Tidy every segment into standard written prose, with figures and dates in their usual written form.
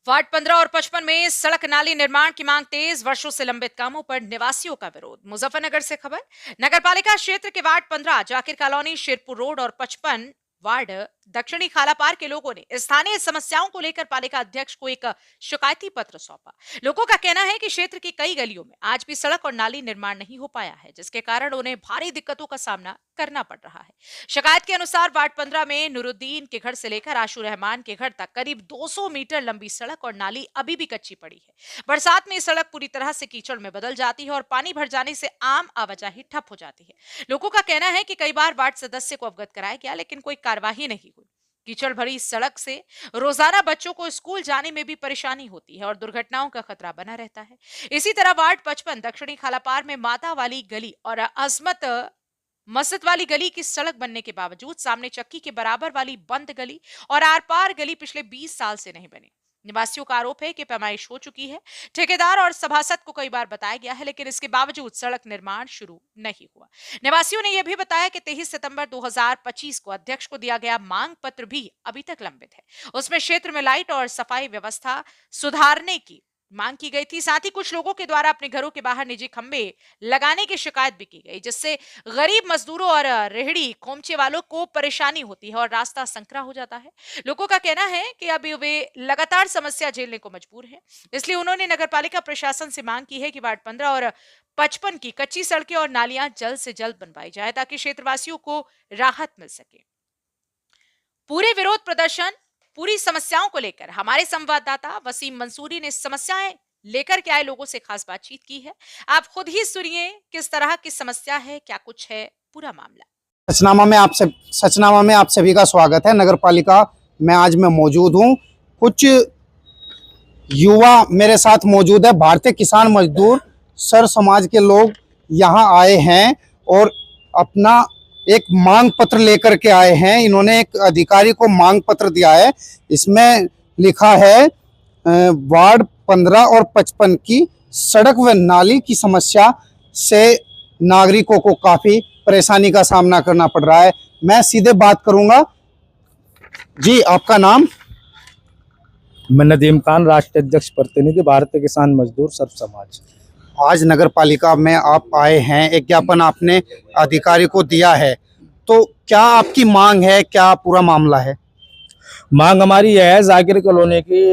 Ward 15 और 55 में सड़क नाली निर्माण की मांग तेज, वर्षों से लंबित कामों पर निवासियों का विरोध। मुजफ्फरनगर से खबर। नगरपालिका क्षेत्र के ward 15 Zakir colony, Sherpur road और 55 वार्ड दक्षिणी खालापार के लोगों ने स्थानीय समस्याओं को लेकर पालिका अध्यक्ष को एक शिकायती पत्र सौंपा। लोगों का कहना है कि क्षेत्र की कई गलियों में आज भी सड़क और नाली निर्माण नहीं हो पाया है, जिसके कारण उन्हें भारी दिक्कतों का सामना करना पड़ रहा है। शिकायत के अनुसार वार्ड 15 में नूरुद्दीन के घर से लेकर आशू रहमान के घर तक करीब 200 मीटर लंबी सड़क और नाली अभी भी कच्ची पड़ी है। बरसात में सड़क पूरी तरह से कीचड़ में बदल जाती है और पानी भर जाने से आम आवाजाही ठप हो जाती है। लोगों का कहना है कि कई बार वार्ड सदस्य को अवगत कराया गया, लेकिन कोई कार्यवाही नहीं हुई। कीचड़ भरी सड़क से रोजाना बच्चों को स्कूल जाने में भी परेशानी होती है और दुर्घटनाओं का खतरा बना रहता है। इसी तरह वार्ड 55 दक्षिणी खालापार में माता वाली गली और अजमत मस्जिद वाली गली की सड़क बनने के बावजूद सामने चक्की के बराबर वाली बंद गली और आर पार गली पिछले 20 साल से नहीं बनी। निवासियों का आरोप है कि पैमाइश हो चुकी है। ठेकेदार और सभासद को कई बार बताया गया है, लेकिन इसके बावजूद सड़क निर्माण शुरू नहीं हुआ। निवासियों ने यह भी बताया कि 23 सितंबर 2025 को अध्यक्ष को दिया गया मांग पत्र भी अभी तक लंबित है। उसमें क्षेत्र में लाइट और सफाई व्यवस्था सुधारने की मांग की गई थी। साथ ही कुछ लोगों के द्वारा अपने घरों के बाहर निजी खंबे लगाने की शिकायत भी की गई, जिससे गरीब मजदूरों और रेहड़ी खोमचे वालों को परेशानी होती है और रास्ता संकरा हो जाता है। लोगों का कहना है कि अभी वे लगातार समस्या झेलने को मजबूर हैं। इसलिए उन्होंने नगरपालिका प्रशासन से मांग की है कि वार्ड 15 और 55 की कच्ची सड़कें और नालियां जल्द से जल्द बनवाई जाए, ताकि क्षेत्रवासियों को राहत मिल सके। पूरे विरोध प्रदर्शन, पूरी समस्याओं को लेकर हमारे संवाददाता वसीम मंसूरी ने समस्याएं लेकर के आए लोगों से खास बातचीत की है। आप खुद ही सुनिए किस तरह की समस्या है, क्या कुछ है पूरा मामला। सचनामा में आप सभी का स्वागत है। नगर पालिका में आज मैं मौजूद हूँ। कुछ युवा मेरे साथ मौजूद है। भारतीय किसान मजदूर सर समाज के लोग यहाँ आए हैं और अपना एक मांग पत्र लेकर के आए हैं। इन्होंने एक अधिकारी को मांग पत्र दिया है। इसमें लिखा है वार्ड 15 और 55 की सड़क व नाली की समस्या से नागरिकों को काफ़ी परेशानी का सामना करना पड़ रहा है। मैं सीधे बात करूंगा। जी, आपका नाम? मैं नदीम खान, राष्ट्रीय अध्यक्ष प्रतिनिधि, भारतीय किसान मजदूर सर्व समाज। आज नगर पालिका में आप आए हैं, एक ज्ञापन आपने अधिकारी को दिया है, तो क्या आपकी मांग है, क्या पूरा मामला है? मांग हमारी यह है, जाकिर कॉलोनी की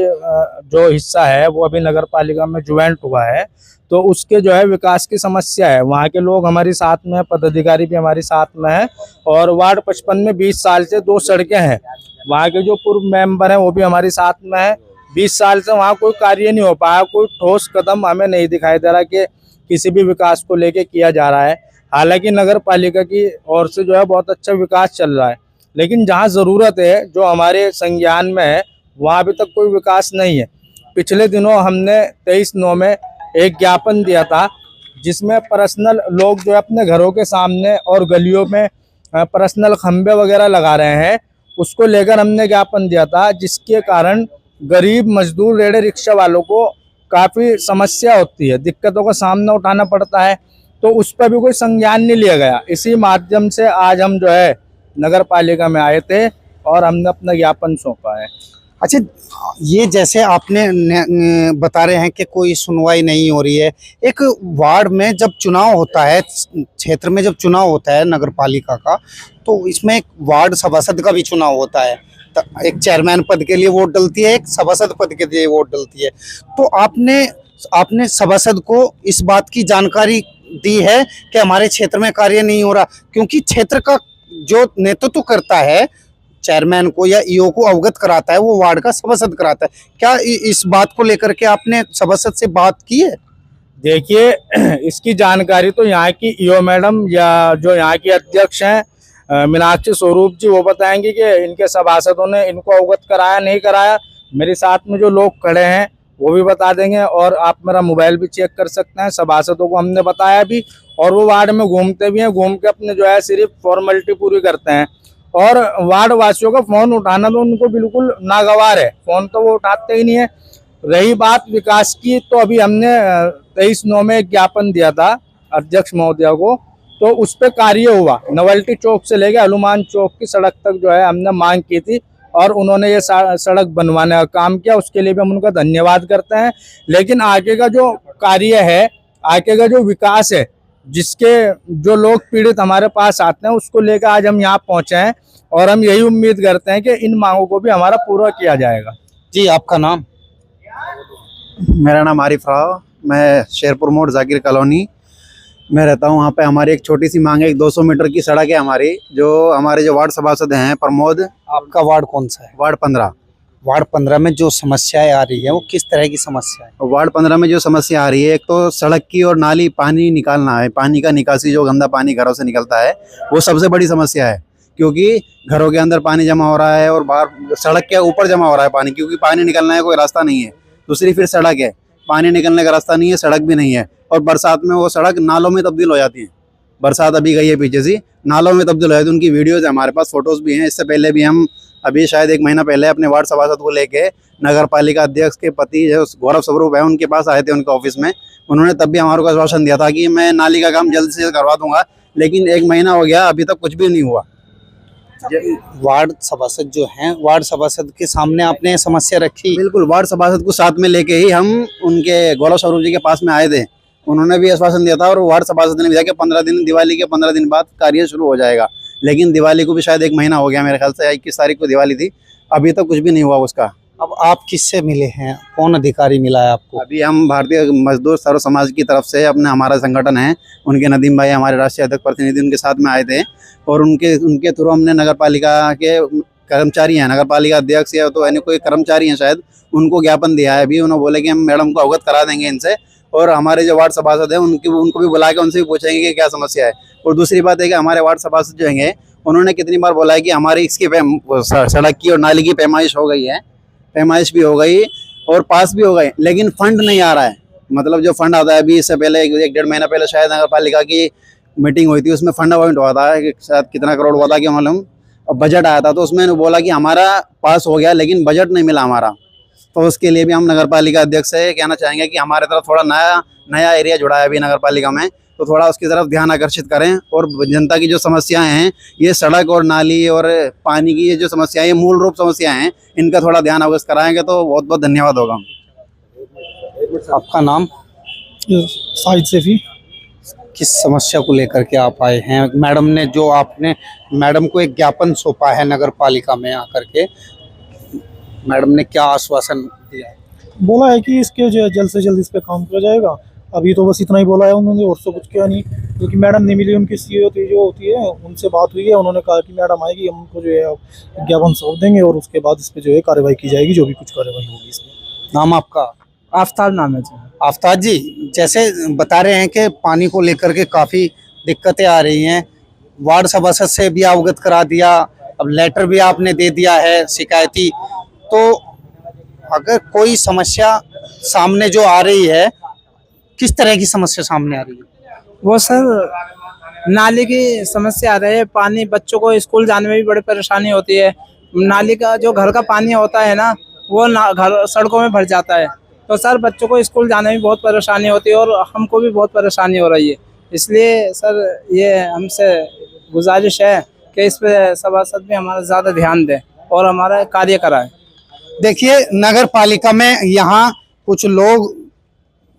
जो हिस्सा है वो अभी नगर पालिका में ज्वाइंट हुआ है, तो उसके जो है विकास की समस्या है। वहाँ के लोग हमारे साथ में है, पदाधिकारी भी हमारे साथ में है, और वार्ड 55 में 20 साल से 2 सड़कें हैं। वहाँ के जो पूर्व मेंबर हैं वो भी हमारे साथ में है। 20 साल से वहाँ कोई कार्य नहीं हो पाया, कोई ठोस कदम हमें नहीं दिखाई दे रहा कि किसी भी विकास को लेके किया जा रहा है। हालांकि नगर पालिका की ओर से जो है बहुत अच्छा विकास चल रहा है, लेकिन जहाँ ज़रूरत है, जो हमारे संज्ञान में है, वहाँ अभी तक कोई विकास नहीं है। पिछले दिनों हमने 23/9 में एक ज्ञापन दिया था, जिसमें पर्सनल लोग जो है अपने घरों के सामने और गलियों में पर्सनल खंबे वगैरह लगा रहे हैं। उसको लेकर हमने ज्ञापन दिया था, जिसके कारण गरीब मजदूर रेहड़ी रिक्शा वालों को काफ़ी समस्या होती है, दिक्कतों का सामना उठाना पड़ता है। तो उस पर भी कोई संज्ञान नहीं लिया गया। इसी माध्यम से आज हम जो है नगर पालिका में आए थे और हमने अपना ज्ञापन सौंपा है। अच्छा, ये जैसे आपने बता रहे हैं कि कोई सुनवाई नहीं हो रही है। एक वार्ड में जब चुनाव होता है, क्षेत्र में जब चुनाव होता है नगर पालिका का, तो इसमें एक वार्ड सभासद का भी चुनाव होता है। एक चेयरमैन पद के लिए वोट डलती है, एक सभासद पद के लिए वोट डलती है। तो आपने सभासद को इस बात की जानकारी दी है कि हमारे क्षेत्र में कार्य नहीं हो रहा? क्योंकि क्षेत्र का जो नेतृत्व करता है, चेयरमैन को या ईओ को अवगत कराता है, वो वार्ड का सभासद कराता है। क्या इस बात को लेकर के आपने सभासद से बात की है? देखिए, इसकी जानकारी तो यहाँ की ईओ मैडम या जो यहाँ की अध्यक्ष हैं मीनाक्षी स्वरूप जी, वो बताएंगे कि इनके सभासदों ने इनको अवगत कराया नहीं कराया। मेरे साथ में जो लोग खड़े हैं वो भी बता देंगे, और आप मेरा मोबाइल भी चेक कर सकते हैं। सभासदों को हमने बताया भी, और वो वार्ड में घूमते भी हैं, घूम के अपने जो है सिर्फ फॉर्मेलिटी पूरी करते हैं। और वार्ड वासियों का फ़ोन उठाना तो उनको बिल्कुल नागवार है, फ़ोन तो वो उठाते ही नहीं है। रही बात विकास की, तो अभी हमने 23/9 में एक ज्ञापन दिया था अध्यक्ष महोदया को, तो उस पर कार्य हुआ। नवल्टी चौक से लेकर हनुमान चौक की सड़क तक जो है हमने मांग की थी, और उन्होंने ये सड़क बनवाने का काम किया, उसके लिए भी हम उनका धन्यवाद करते हैं। लेकिन आगे का जो कार्य है, आगे का जो विकास है, जिसके जो लोग पीड़ित हमारे पास आते हैं, उसको लेकर आज हम यहाँ पहुंचे हैं और हम यही उम्मीद करते हैं कि इन मांगों को भी हमारा पूरा किया जाएगा। जी, आपका नाम? मेरा नाम आरिफ राव, मैं शेरपुर मोड़ जाकिर कॉलोनी में रहता हूँ। वहाँ पे हमारी एक छोटी सी मांग है, एक 200 मीटर की सड़क है हमारी, जो हमारे जो वार्ड सभासद हैं प्रमोद। आपका वार्ड कौन सा है? वार्ड 15। वार्ड 15 में जो समस्याएं आ रही है वो किस तरह की समस्या है? वार्ड 15 में जो समस्या आ रही है, एक तो सड़क की और नाली पानी निकालना है, पानी का निकासी, जो गंदा पानी घरों से निकलता है वो सबसे बड़ी समस्या है। क्योंकि घरों के अंदर पानी जमा हो रहा है और बाहर सड़क के ऊपर जमा हो रहा है पानी, क्योंकि पानी निकलने का कोई रास्ता नहीं है। दूसरी फिर सड़क है, पानी निकलने का रास्ता नहीं है, सड़क भी नहीं है, और बरसात में वो सड़क नालों में तब्दील हो जाती है। बरसात अभी गई है पीछे से, नालों में तब्दील हो जाती है। उनकी वीडियोज़ हमारे पास, फोटोज़ भी हैं। इससे पहले भी हम अभी शायद 1 महीना पहले अपने वार्ड सभासद को लेके नगर पालिका अध्यक्ष के पति जो गौरव स्वरूप है उनके पास आए थे, उनके ऑफिस में। उन्होंने तब भी हमारे को आश्वासन दिया था कि मैं नाली का काम जल्द से जल्द करवा दूंगा, लेकिन 1 महीना हो गया, अभी तक कुछ भी नहीं हुआ। वार्ड सभासद जो हैं, वार्ड सभासद के सामने आपने समस्या रखी? बिल्कुल, वार्ड सभासद को साथ में लेके ही हम उनके गौरव स्वरूप जी के पास में आए थे। उन्होंने भी आश्वासन दिया था और वार्ड सभासद ने भी दिया कि 15 दिन, दिवाली के 15 दिन बाद कार्य शुरू हो जाएगा। लेकिन दिवाली को भी शायद 1 महीना हो गया, मेरे ख्याल से 21 तारीख को दिवाली थी, अभी तक कुछ भी नहीं हुआ उसका। अब आप किससे मिले हैं? कौन अधिकारी मिला है आपको? अभी हम भारतीय मजदूर सर्व समाज की तरफ से, अपने हमारा संगठन है, उनके नदीम भाई हमारे राष्ट्रीय अध्यक्ष प्रतिनिधि, उनके साथ में आए थे और उनके थ्रू हमने नगर पालिका के कर्मचारी हैं, नगर पालिका अध्यक्ष या तो यानी कोई कर्मचारी हैं शायद, उनको ज्ञापन दिया है। अभी उन्होंने बोले कि हम मैडम को अवगत करा देंगे इनसे, और हमारे जो वार्ड सभासद हैं उनको भी बुला के उनसे भी पूछेंगे कि क्या समस्या है। और दूसरी बात है कि हमारे वार्ड सभासद जो हैं उन्होंने कितनी बार बोला है कि हमारी इसकी सड़क की और नाली की पैमाइश हो गई है, पैमाइश भी हो गई और पास भी हो गई, लेकिन फंड नहीं आ रहा है। मतलब जो फंड आता है, अभी इससे पहले 1-1.5 महीना पहले शायद नगर पालिका की मीटिंग हुई थी, उसमें फंड अवाउंट हुआ था कि शायद कितना करोड़ हुआ था कि मालूम, और बजट आया था तो उसमें बोला कि हमारा पास हो गया, लेकिन बजट नहीं मिला हमारा। तो उसके लिए भी हम नगर पालिका अध्यक्ष से कहना चाहेंगे कि हमारे तरफ थोड़ा नया एरिया जुड़ा है अभी नगर पालिका में, तो थोड़ा उसकी तरफ ध्यान आकर्षित करें। और जनता की जो समस्याएं हैं, ये सड़क और नाली और पानी की ये जो समस्याएं, ये मूल रूप समस्याएं हैं, इनका थोड़ा ध्यान अवगत कराएंगे तो बहुत बहुत धन्यवाद होगा। आपका नाम? साहिद सैफी। किस समस्या को लेकर के आप आए हैं? मैडम ने जो आपने मैडम को एक ज्ञापन सौंपा है नगर पालिका में आकर के, मैडम ने क्या आश्वासन दिया है? बोला है कि इसके जो है जल्द से जल्द इस पे काम किया जाएगा। अभी तो बस इतना ही बोला है उन्होंने, और तो कुछ किया नहीं, क्योंकि मैडम नहीं मिली। उनकी सीईओ जो होती है उनसे बात हुई है, उन्होंने कहा कि मैडम आएगी, हम उनको जो है ज्ञापन सौंप देंगे और उसके बाद इस पे जो है कार्रवाई की जाएगी, जो भी कुछ कार्रवाई होगी इसमें। नाम आपका? आफ्ताब नाम है जी। आफ्ताब जी, जैसे बता रहे हैं कि पानी को लेकर के काफ़ी दिक्कतें आ रही हैं, वार्ड सभासद से भी अवगत करा दिया, अब लेटर भी आपने दे दिया है शिकायती, तो अगर कोई समस्या सामने जो आ रही है, किस तरह की समस्या सामने आ रही है? वो सर नाली की समस्या आ रही है। पानी, बच्चों को स्कूल जाने में भी बड़ी परेशानी होती है। नाली का जो घर का पानी होता है ना, वो घर सड़कों में भर जाता है, तो सर बच्चों को स्कूल जाने में बहुत परेशानी होती है और हमको भी बहुत परेशानी हो रही है। इसलिए सर ये हमसे गुजारिश है कि इस पे सभासद भी हमारा ज़्यादा ध्यान दें और हमारा कार्य कराएं। देखिए, नगर पालिका में यहाँ कुछ लोग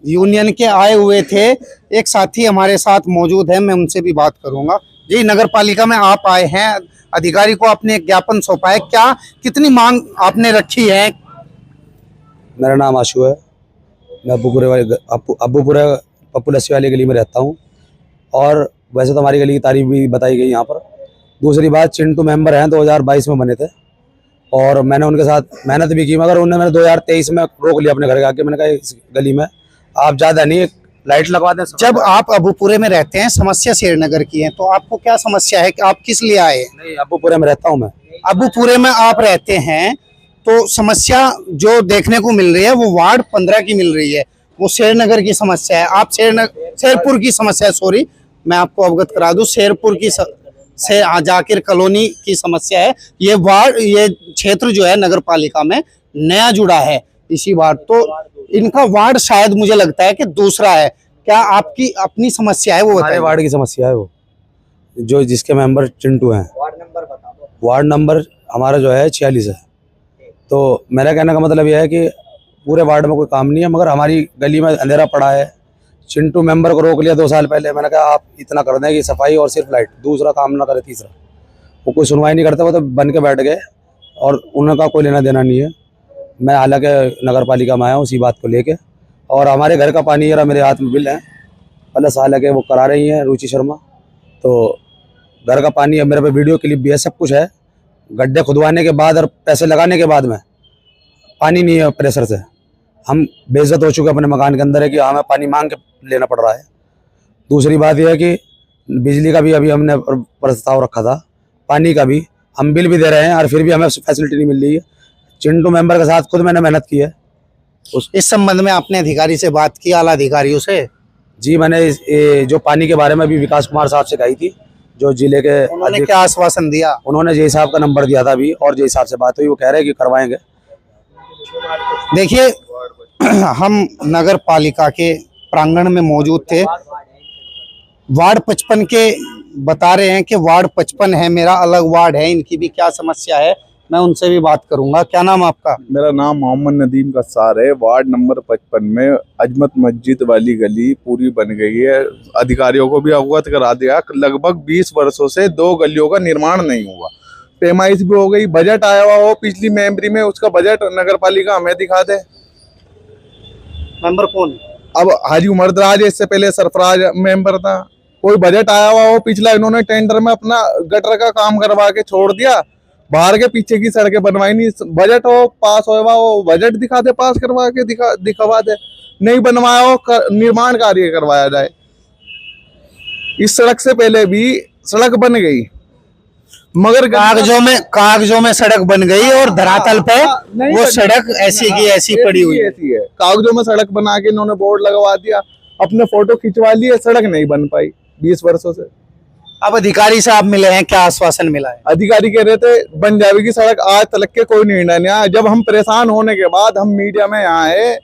यूनियन के आए हुए थे, एक साथी हमारे साथ मौजूद है, मैं उनसे भी बात करूंगा। जी, नगर पालिका में आप आए हैं, अधिकारी को आपने एक ज्ञापन सौंपा है, क्या कितनी मांग आपने रखी है? मेरा नाम आशु है, मैं अब्बूपुरे पप्पू लस्सी वाली गली में रहता हूँ, और वैसे तो हमारी गली की तारीफ भी बताई गई यहाँ पर। दूसरी बात, चिंटू मेंबर हैं, 2022 में बने थे और मैंने उनके साथ मेहनत भी की, मगर उन्होंने मैंने 2023 में रोक लिया अपने घर के आके। मैंने कहा इस गली में आप ज़्यादा नहीं, लाइट लगवा दें। जब आप अबूपुरे में रहते हैं, समस्या शेरनगर की है, तो आपको क्या समस्या है कि आप किस लिए आए? नहीं, अब्बूपुरे में रहता हूँ मैं। अबूपुरे में आप रहते हैं, तो समस्या जो देखने को मिल रही है वो वार्ड 15 की मिल रही है, वो शेरनगर की समस्या है। आप शेरपुर की समस्या है, सॉरी, मैं आपको अवगत करा दूं, शेरपुर की जाकिर कॉलोनी की समस्या है। ये वार्ड, ये क्षेत्र जो है नगर पालिका में नया जुड़ा है इसी वार्ड, तो इनका वार्ड शायद मुझे लगता है कि दूसरा है। क्या आपकी अपनी समस्या है वो हमारे वार्ड की समस्या है वो, जो जिसके मेंबर चिंटू हैं। वार्ड नंबर बता दो। वार्ड नंबर हमारा जो है 46 है। तो मेरा कहने का मतलब यह है कि पूरे वार्ड में कोई काम नहीं है, मगर हमारी गली में अंधेरा पड़ा है। चिंटू मेंबर को रोक लिया 2 साल पहले, मैंने कहा आप इतना कर दें कि सफाई और सिर्फ लाइट, दूसरा काम ना करे, तीसरा। वो कोई सुनवाई नहीं करता, वो तो बन के बैठ गए और उनका कोई लेना देना नहीं है। मैं हालांकि नगर पालिका में आया हूँ उसी बात को लेके। और हमारे घर का पानी जरा मेरे हाथ में बिल है, प्लस हालांकि वो करा रही हैं रुचि शर्मा, तो घर का पानी है, मेरे पे वीडियो क्लिप भी है, सब कुछ है। गड्ढे खुदवाने के बाद और पैसे लगाने के बाद में पानी नहीं है, प्रेशर से हम बेइज्जत हो चुके अपने मकान के अंदर है कि हमें पानी मांग के लेना पड़ रहा है। दूसरी बात यह है कि बिजली का भी अभी हमने प्रस्ताव रखा था, पानी का भी, हम बिल भी दे रहे हैं और फिर भी हमें फैसिलिटी नहीं मिल रही है। चिंटू मेंबर के साथ खुद मैंने मेहनत की है। इस संबंध में आपने अधिकारी से बात की, आला अधिकारियों से? जी, मैंने जो पानी के बारे में भी विकास कुमार साहब से कही थी, जो जिले के उन्होंने क्या आश्वासन दिया? उन्होंने जय साहब का नंबर दिया था अभी, और जय साहब से बात हुई, वो कह रहे हैं कि करवाएंगे। देखिए, हम नगर पालिका के प्रांगण में मौजूद थे। वार्ड 55 के बता रहे हैं कि वार्ड 55 है, मेरा अलग वार्ड है, इनकी भी क्या समस्या है, मैं उनसे भी बात करूंगा। क्या नाम आपका? मेरा नाम मोहम्मद नदीम कस्सार है। वार्ड नंबर 55 में अजमत मस्जिद वाली गली पूरी बन गई है, अधिकारियों को भी अवगत करा दिया। लगभग 20 वर्षों से 2 गलियों का निर्माण नहीं हुआ, पैमाइश भी हो गई। बजट आया हुआ हो पिछली मेमोरी में, उसका बजट नगर पालिका हमें दिखा दे। मेंबर कौन? अब हाजी उमरदराज, इससे पहले सरफराज मेंबर था। कोई बजट आया हुआ हो पिछला, इन्होंने टेंडर में अपना गटर का काम करवा के छोड़ दिया, बाहर के पीछे की सड़कें बनवाई नहीं। बजट हो पास हो, बजट दिखा दे, पास करवा के दिखवा दे। नहीं बनवाया हो, निर्माण कार्य करवाया जाए। इस सड़क से पहले भी सड़क बन गई, मगर कागजों में सड़क बन गई और धरातल पे वो सड़क ऐसी की ऐसी पड़ी हुई है। ऐसी है, कागजों में सड़क बना के इन्होंने बोर्ड लगवा दिया, अपने फोटो खिंचवा लिए, सड़क नहीं बन पाई 20 वर्षों से। अब अधिकारी से आप मिले हैं, क्या आश्वासन मिला है? अधिकारी कह रहे थे बन जाएगी सड़क, आज तक के कोई निर्णय नहीं आया। जब हम परेशान होने के बाद हम मीडिया में यहाँ आए,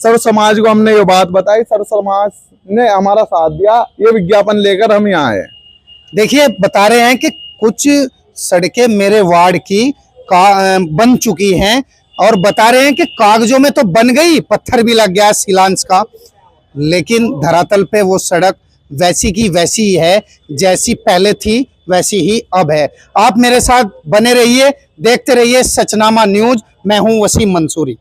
सर्व समाज को हमने ये बात बताई, सर्व समाज ने हमारा साथ दिया, ये विज्ञापन लेकर हम यहाँ आए। देखिए, बता रहे हैं कि कुछ सड़कें मेरे वार्ड की बन चुकी हैं और बता रहे हैं कि कागजों में तो बन गई, पत्थर भी लग गया शिलान्यास का, लेकिन धरातल पे वो सड़क वैसी की वैसी ही है, जैसी पहले थी वैसी ही अब है। आप मेरे साथ बने रहिए, देखते रहिए सचनामा न्यूज। मैं हूं वसीम मंसूरी।